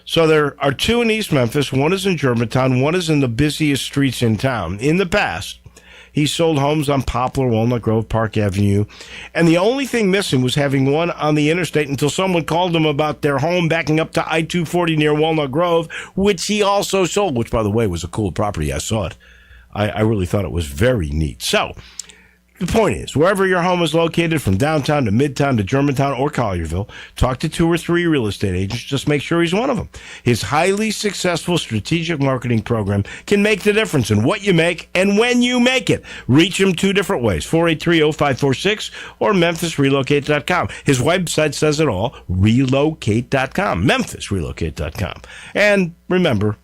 So there are 2 in East Memphis. One is in Germantown. One is in the busiest streets in town. In the past, he sold homes on Poplar, Walnut Grove, Park Avenue. And the only thing missing was having one on the interstate until someone called him about their home backing up to I-240 near Walnut Grove, which he also sold, which, by the way, was a cool property. I saw it. I really thought it was very neat. So the point is, wherever your home is located, from downtown to midtown to Germantown or Collierville, talk to 2 or 3 real estate agents. Just make sure he's one of them. His highly successful strategic marketing program can make the difference in what you make and when you make it. Reach him 2 different ways, 483-0546 or MemphisRelocate.com. His website says it all, relocate.com, MemphisRelocate.com. And remember,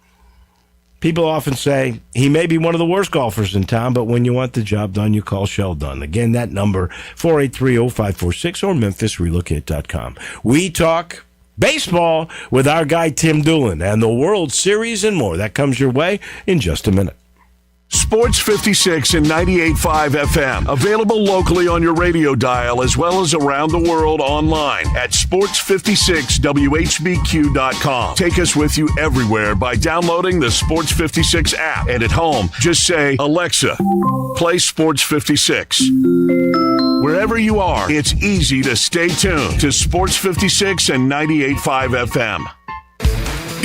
people often say he may be one of the worst golfers in town, but when you want the job done, you call Sheldon. Again, that number, 483-0546 or MemphisRelocate.com. We talk baseball with our guy Tim Doolin and the World Series and more. That comes your way in just a minute. Sports 56 and 98.5 FM. Available locally on your radio dial as well as around the world online at sports56whbq.com. Take us with you everywhere by downloading the Sports 56 app. And at home, just say, Alexa, play Sports 56. Wherever you are, it's easy to stay tuned to Sports 56 and 98.5 FM.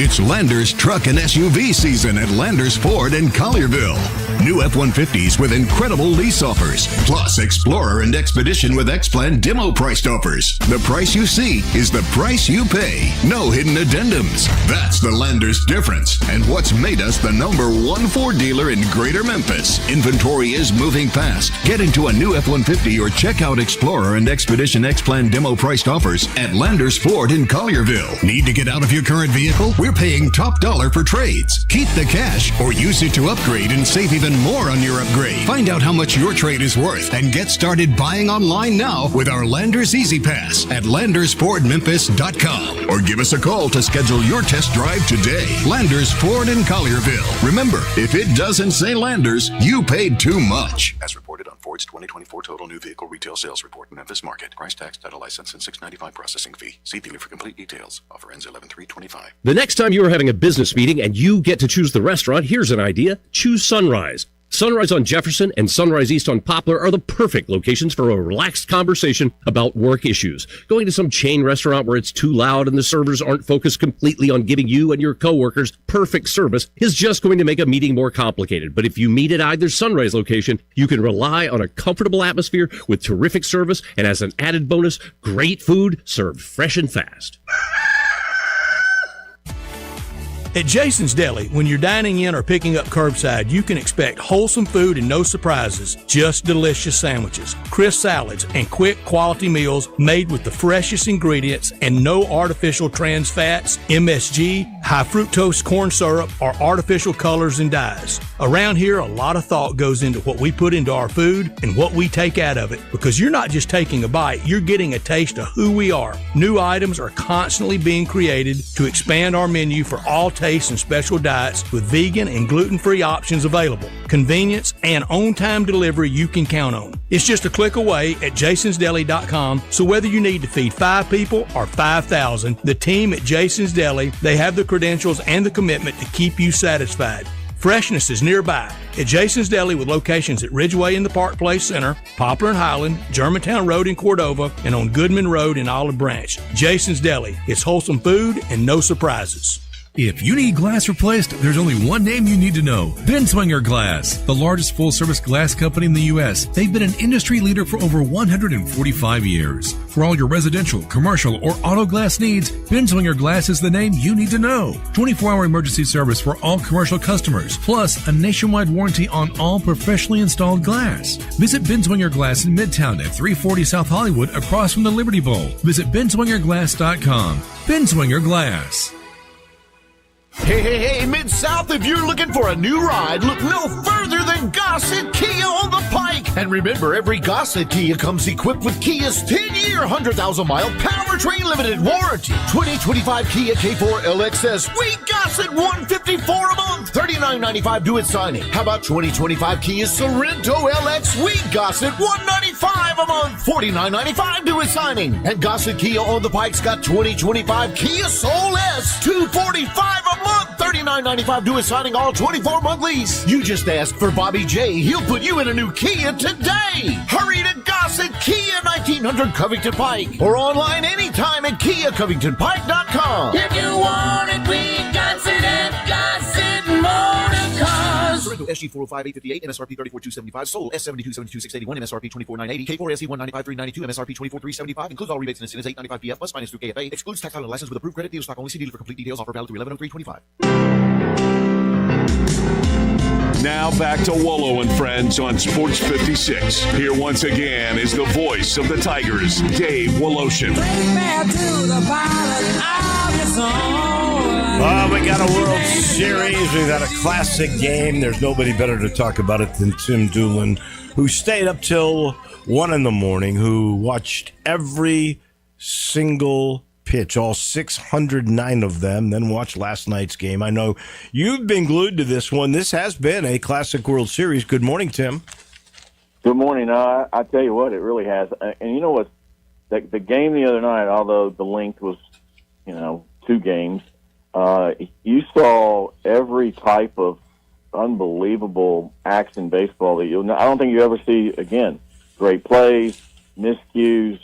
It's Landers truck and SUV season at Landers Ford in Collierville. New F-150s with incredible lease offers, plus Explorer and Expedition with X-Plan demo priced offers. The price you see is the price you pay. No hidden addendums. That's the Landers difference and what's made us the #1 Ford dealer in Greater Memphis. Inventory is moving fast. Get into a new F-150 or check out Explorer and Expedition X-Plan demo priced offers at Landers Ford in Collierville. Need to get out of your current vehicle? We're paying top dollar for trades. Keep the cash or use it to upgrade and save even more on your upgrade. Find out how much your trade is worth and get started buying online now with our Landers Easy Pass at LandersFordMemphis.com or give us a call to schedule your test drive today. Landers Ford in Collierville. Remember, if it doesn't say Landers, you paid too much. As reported on Ford's 2024 total new vehicle retail sales report in Memphis market. Price, tax, title license, and $6.95 processing fee. See dealer for complete details. Offer ends 11/3/25. The next time you are having a business meeting and you get to choose the restaurant, here's an idea. Choose Sunrise. Sunrise on Jefferson and Sunrise East on Poplar are the perfect locations for a relaxed conversation about work issues. Going to some chain restaurant where it's too loud and the servers aren't focused completely on giving you and your coworkers perfect service is just going to make a meeting more complicated. But if you meet at either Sunrise location, you can rely on a comfortable atmosphere with terrific service and, as an added bonus, great food served fresh and fast. At Jason's Deli, when you're dining in or picking up curbside, you can expect wholesome food and no surprises, just delicious sandwiches, crisp salads, and quick quality meals made with the freshest ingredients and no artificial trans fats, MSG, high fructose corn syrup, or artificial colors and dyes. Around here, a lot of thought goes into what we put into our food and what we take out of it, because you're not just taking a bite, you're getting a taste of who we are. New items are constantly being created to expand our menu for all tastes and special diets with vegan and gluten-free options available. Convenience and on-time delivery you can count on. It's just a click away at jasonsdeli.com, so whether you need to feed 5 people or 5,000, the team at Jason's Deli, they have the credentials and the commitment to keep you satisfied. Freshness is nearby at Jason's Deli with locations at Ridgeway in the Park Place Center, Poplar and Highland, Germantown Road in Cordova, and on Goodman Road in Olive Branch. Jason's Deli. It's wholesome food and no surprises. If you need glass replaced, there's only one name you need to know. Binswanger Glass, the largest full-service glass company in the U.S. They've been an industry leader for over 145 years. For all your residential, commercial, or auto glass needs, Binswanger Glass is the name you need to know. 24-hour emergency service for all commercial customers, plus a nationwide warranty on all professionally installed glass. Visit Binswanger Glass in Midtown at 340 South Hollywood across from the Liberty Bowl. Visit binswingerglass.com. Binswanger Glass. Hey, Mid-South, if you're looking for a new ride, look no further than Gossett Kia on the Pike. And remember, every Gossett Kia comes equipped with Kia's 10-year, 100,000-mile powertrain limited warranty. 2025 Kia K4 LXS, we Gossett $154 a month, $39.95 due at signing. How about 2025 Kia Sorento LX, we Gossett $195 a month, $49.95 due at signing. And Gossett Kia on the Pike's got 2025 Kia Soul S, $245 a month, $39.95 due at signing, all 24-month lease. You just ask for Bobby J. He'll put you in a new Kia today. Hurry to Gossett Kia 1900 Covington Pike or online anytime at KiaCovingtonPike.com. If you want it, we got it at Gossett Motor Cars. Sorento SG 405-858, MSRP 34,275, sold S72,72,681, MSRP 24,980, K4 SE 195,392, MSRP 24,375, includes all rebates and incentives, 895 PF plus finance through KFA, excludes tax title and license with approved credit, deal stock only, see dealer for complete details, offer valid through 11/03/25. Now back to Wolo and Friends on Sports 56. Here once again is the voice of the Tigers, Dave Woloshin. We got a World Series. We've got a classic game. There's nobody better to talk about it than Tim Doolin, who stayed up till 1 a.m, who watched every single pitch, all 609 of them, then watched last night's game. I know you've been glued to this one. This has been a classic World Series. Good morning, Tim. Good morning. I tell you what, it really has. And you know what? The game the other night, although the length was, 2 games, you saw every type of unbelievable acts in baseball that I don't think you ever see again. Great plays, miscues,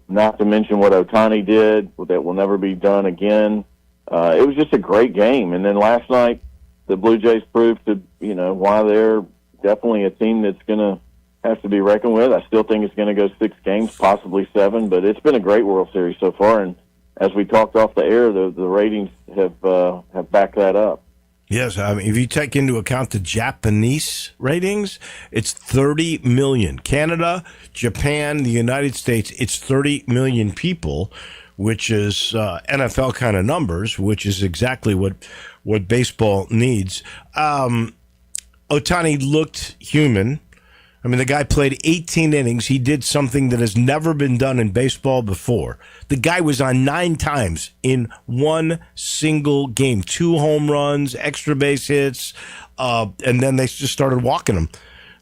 not to mention what Ohtani did that will never be done again. it was just a great game. And then last night, the Blue Jays proved to, why they're definitely a team that's going to have to be reckoned with. I still think it's going to go 6 games, possibly 7, but it's been a great World Series so far. And as we talked off the air, the ratings have backed that up. Yes, I mean, if you take into account the Japanese ratings, it's 30 million. Canada, Japan, the United States, it's 30 million people, which is NFL kind of numbers, which is exactly what baseball needs. Ohtani looked human. I mean, the guy played 18 innings. He did something that has never been done in baseball before. The guy was on 9 times in one single game. 2 home runs, extra base hits, and then they just started walking him.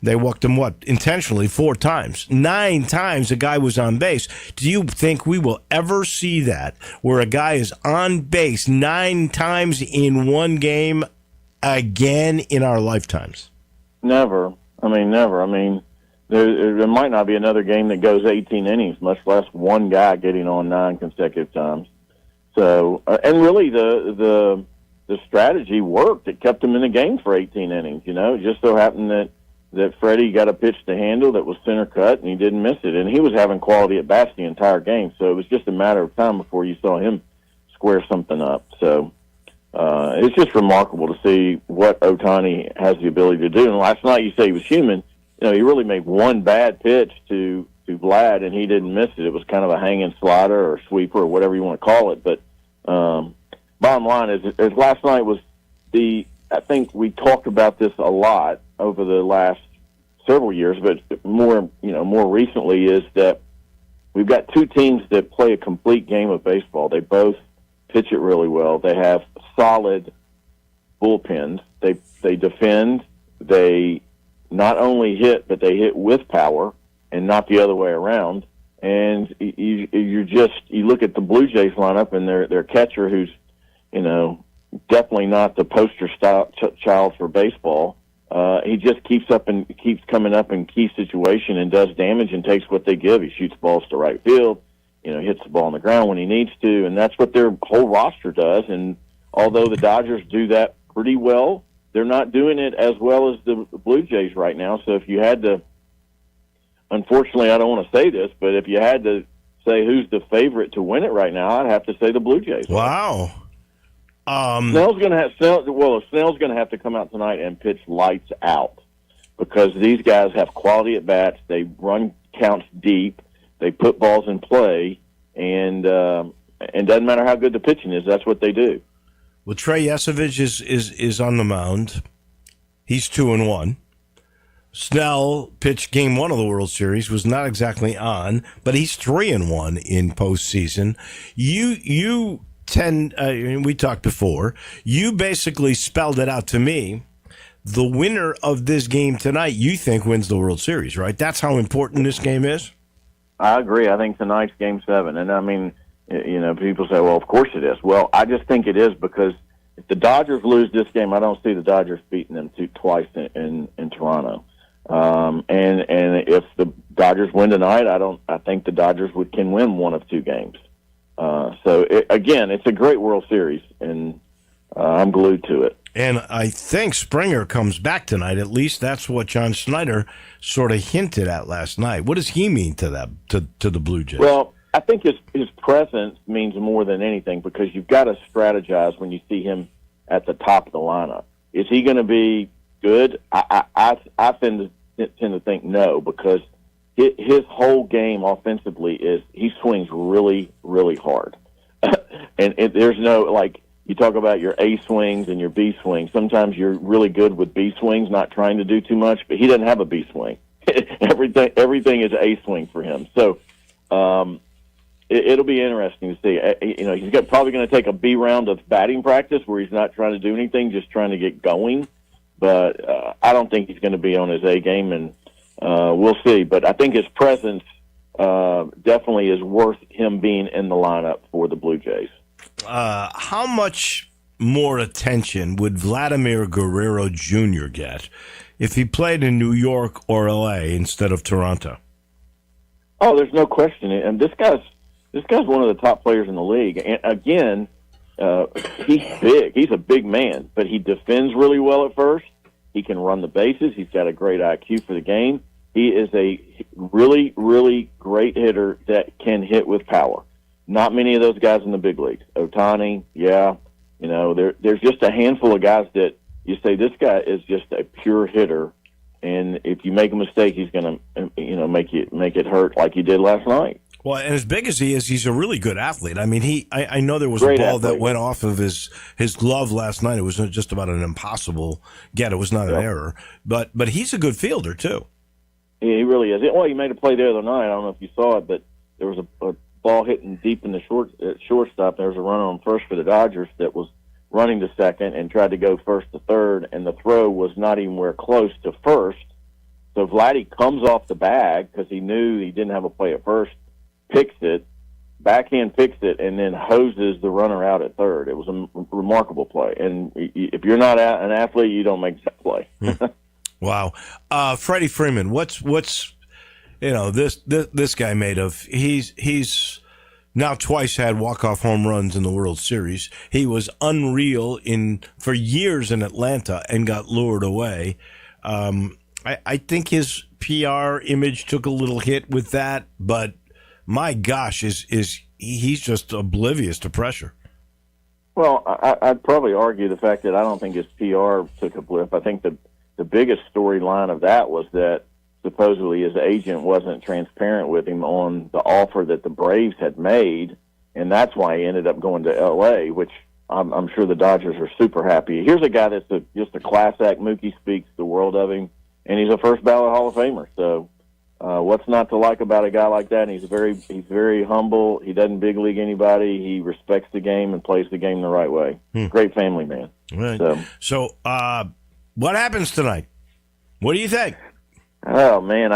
They walked him, intentionally 4 times. 9 times the guy was on base. Do you think we will ever see that, where a guy is on base 9 times in one game again in our lifetimes? Never. Never. There might not be another game that goes 18 innings, much less one guy getting on 9 consecutive times. So, and really the strategy worked. It kept him in the game for 18 innings. It just so happened that Freddie got a pitch to handle that was center cut, and he didn't miss it. And he was having quality at bats the entire game, so it was just a matter of time before you saw him square something up. So it's just remarkable to see what Ohtani has the ability to do. And last night you say he was human. He really made one bad pitch to Vlad, and he didn't miss it. It was kind of a hanging slider or sweeper or whatever you want to call it. But bottom line is last night was I think we talked about this a lot over the last several years, but more recently is that we've got 2 teams that play a complete game of baseball. They both pitch it really well. They have solid bullpens. They defend. They not only hit, but they hit with power and not the other way around. And you look at the Blue Jays lineup and their catcher, who's definitely not the poster child for baseball. He just keeps coming up in key situation and does damage and takes what they give. He shoots balls to right field, hits the ball on the ground when he needs to, and that's what their whole roster does. And although the Dodgers do that pretty well, they're not doing it as well as the Blue Jays right now. So if you had to, unfortunately, I don't want to say this, but if you had to say who's the favorite to win it right now, I'd have to say the Blue Jays. Wow. Snell's going to have to come out tonight and pitch lights out, because these guys have quality at bats. They run counts deep. They put balls in play, and doesn't matter how good the pitching is. That's what they do. Well, Trey Yesovich is on the mound. He's 2-1. Snell pitched Game 1 of the World Series, was not exactly on, but he's 3-1 in postseason. You tend, we talked before, you basically spelled it out to me. The winner of this game tonight, you think, wins the World Series, right? That's how important this game is? I agree. I think tonight's Game 7. And, people say, well, of course it is. Well, I just think it is, because if the Dodgers lose this game, I don't see the Dodgers beating them twice in Toronto. And if the Dodgers win tonight, I think the Dodgers can win one of 2 games. It's a great World Series, and I'm glued to it. And I think Springer comes back tonight. At least that's what John Schneider sort of hinted at last night. What does he mean to the Blue Jays? Well, I think his presence means more than anything, because you've got to strategize when you see him at the top of the lineup. Is he going to be good? I tend to think no, because his whole game offensively is he swings really, really hard. and there's no, you talk about your A swings and your B swings. Sometimes you're really good with B swings, not trying to do too much, but he doesn't have a B swing. Everything is A swing for him. So it'll be interesting to see. He's probably going to take a B round of batting practice where he's not trying to do anything, just trying to get going. But I don't think he's going to be on his A game, and we'll see. But I think his presence definitely is worth him being in the lineup for the Blue Jays. How much more attention would Vladimir Guerrero Jr. get if he played in New York or L.A. instead of Toronto? Oh, there's no question. And this guy's one of the top players in the league. And again, he's big. He's a big man, but he defends really well at first. He can run the bases. He's got a great IQ for the game. He is a really, really great hitter that can hit with power. Not many of those guys in the big leagues. Ohtani, yeah. You know, there's just a handful of guys that you say, this guy is just a pure hitter, and if you make a mistake, he's going to, make it hurt like he did last night. Well, and as big as he is, he's a really good athlete. I mean, I know there was Great a ball athlete. that went off of his glove last night. It was just about an impossible get. It was not an error, but he's a good fielder too. Yeah, he really is. Well, he made a play the other night. I don't know if you saw it, but there was a ball hitting deep in the shortstop. There was a runner on first for the Dodgers that was running to second and tried to go first to third, and the throw was not anywhere close to first. So Vladdy comes off the bag because he knew he didn't have a play at first, picks it, backhand picks it, and then hoses the runner out at third. It was a remarkable play. And if you're not an athlete, you don't make that play. Wow. Freddie Freeman, what's this guy made of? He's now twice had walk-off home runs in the World Series. He was unreal for years in Atlanta and got lured away. I think his PR image took a little hit with that, but my gosh, he's just oblivious to pressure. Well, I'd probably argue the fact that I don't think his PR took a blip. I think the biggest storyline of that was that supposedly his agent wasn't transparent with him on the offer that the Braves had made, and that's why he ended up going to L.A., which I'm sure the Dodgers are super happy. Here's a guy that's just a class act. Mookie speaks the world of him, and he's a first ballot Hall of Famer. So what's not to like about a guy like that? And he's very humble. He doesn't big league anybody. He respects the game and plays the game the right way. Great family man. Right. So what happens tonight? What do you think? Oh man,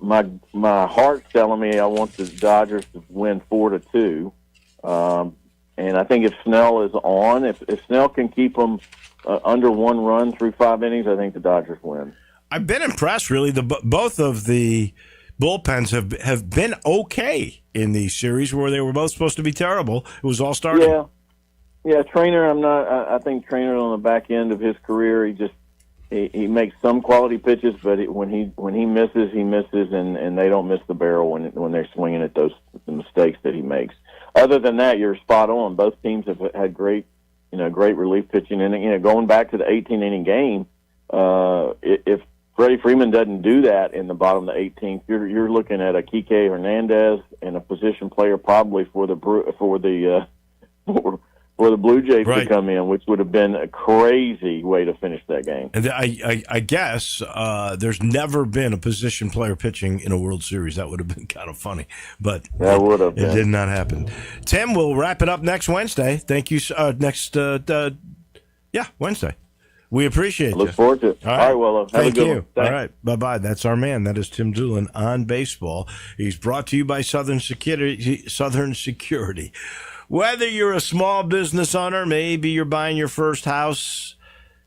my heart's telling me I want the Dodgers to win 4-2, and I think if Snell is on, if Snell can keep them under one run through 5 innings, I think the Dodgers win. I've been impressed, really. Both of the bullpens have been okay in these series where they were both supposed to be terrible. It was all starting. Yeah. Trainer, I think Trainer's on the back end of his career. He makes some quality pitches, but when he misses, and they don't miss the barrel when they're swinging at the mistakes that he makes. Other than that, you're spot on. Both teams have had great relief pitching, and going back to the 18-inning game, if Freddie Freeman doesn't do that in the bottom of the 18th, you're looking at a Kike Hernandez and a position player probably for the Blue Jays to come in, which would have been a crazy way to finish that game. And I guess there's never been a position player pitching in a World Series. That would have been kind of funny, but that would have. It did not happen. Tim, we'll wrap it up next Wednesday. Thank you. Wednesday. We appreciate you. Look forward to it. All right, Wolo. Thank you. Thanks. All right. Bye-bye. That's our man. That is Tim Doolin on baseball. He's brought to you by Southern Security. Whether you're a small business owner, maybe you're buying your first house,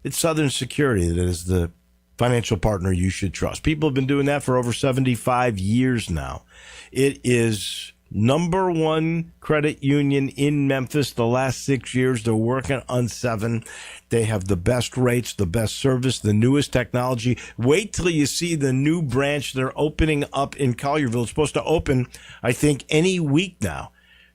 it's Southern Security that is the financial partner you should trust. People have been doing that for over 75 years now. It is number one credit union in Memphis the last 6 years. They're working on 7. They have the best rates, the best service, the newest technology. Wait till you see the new branch they're opening up in Collierville. It's supposed to open, I think, any week now.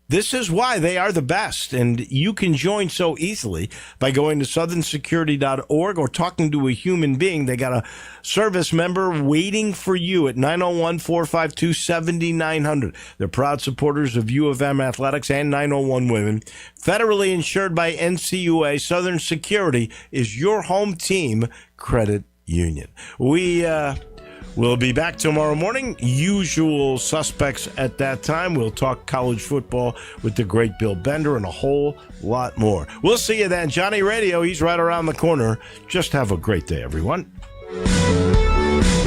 This is why they are the best, and you can join so easily by going to southernsecurity.org or talking to a human being. They got a service member waiting for you at 901-452-7900. They're proud supporters of U of M Athletics and 901 Women. Federally insured by NCUA, Southern Security is your home team credit union. We'll be back tomorrow morning. Usual suspects at that time. We'll talk college football with the great Bill Bender and a whole lot more. We'll see you then. Johnny Radio, he's right around the corner. Just have a great day, everyone.